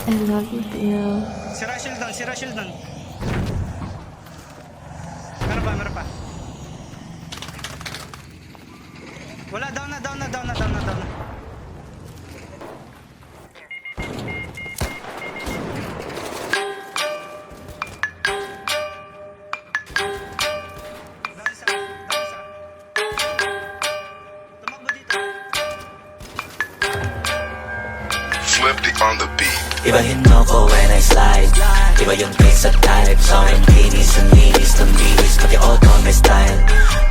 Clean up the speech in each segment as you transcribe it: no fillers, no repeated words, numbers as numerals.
I love you too. Si Rachel doon, si Rachel doon. Meron pa, meron pa. Wala, down na, down na, down na, down na, down na. Down isa, down isa. Tumakbo dito. Swifty on the beat. Ibahin mo ko when I slide. Iba yung taste at type. Sa akin kinis ang linis ng bilis. Pati auto may style.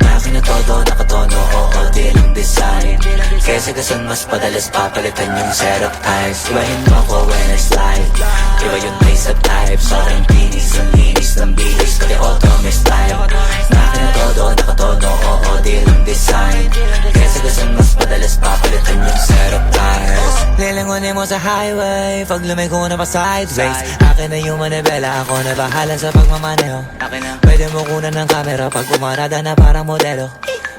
Akin na todo, nakatono, oo, di lang design. Kesa gasan mas padalas papalitan yung setup ties. Ibahin mo ko when I slide. Iba yung taste at type. Sa akin kinis ang linis ng bilis. Pati auto may style. Akin na todo, nakatono, oo, di lang design. Kesa gasan mas padalas papalitan yung setup ties. Lilangunin mo sa highway, pag lumiko na pa sideways. Akin na yung manibela, ako na bahala sa pagmamaneho. Pwede mo kunan ng camera pag umarada na parang modelo.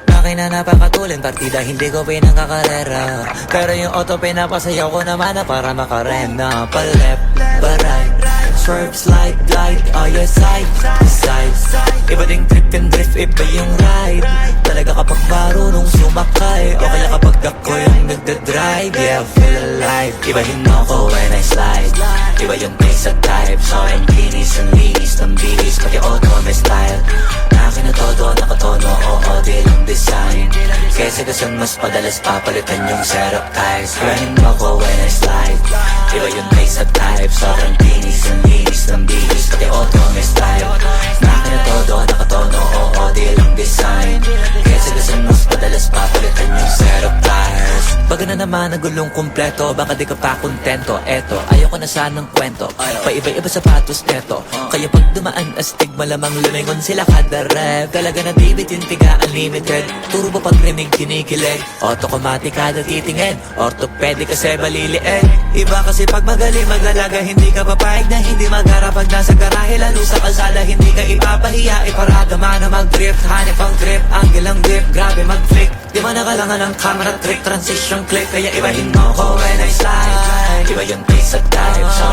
Akin na napakatulin, partida hindi ko pinangkakarera. Pero yung auto pinapasayaw ko naman na para makarena. Pa left, pa right, swerve, slide, glide, all your side to side. Iba ding trip and drift, iba yung ride. Talaga kapag marunong sumakay, okay lang kapag ako yung nagdadrive. Yeah, feel alive. Ibahin mo ko when I slide. Iba yung pace at type. So I'm kinis ang linis ng bilis. Pati auto may style. Akin na todo, nakatono, oo, di lang design. Kesa gasan mas padalas papalitan yung setup ties. Ibahin mo ko when I slide. Iba yung pace at type. So I'm kinis ang linis ng bilis. Pati auto may style. Akin na todo, nakatono, oo, di lang design. Kesa gasan mas padalas papalitan yung setup ties. Baga na naman ang gulong kumpleto, baka di ka pa kontento. Eto, ayoko na sanang kwento, paiba-iba sapatos neto. Kaya pag dumaan astig, malamang lumingon sila kada rep. Talaga na di bitintiga unlimited. Turo ba pag rinig kinikilig? Automatic kada titingin, orthopedic kasi baliliin. Iba kasi pag magaling maglalaga, hindi ka papayag na hindi magharap. Pag nasa garahe lalo sa kalsada, hindi ka ipapahiya. Iparada man na mag-drift, hanip ang grip, angle ang grip, grabe mag-flick. Di ba nakalangan ng camera trick, transition click. Kaya ibahin mo ko when I slide. Iba yung pace at type, so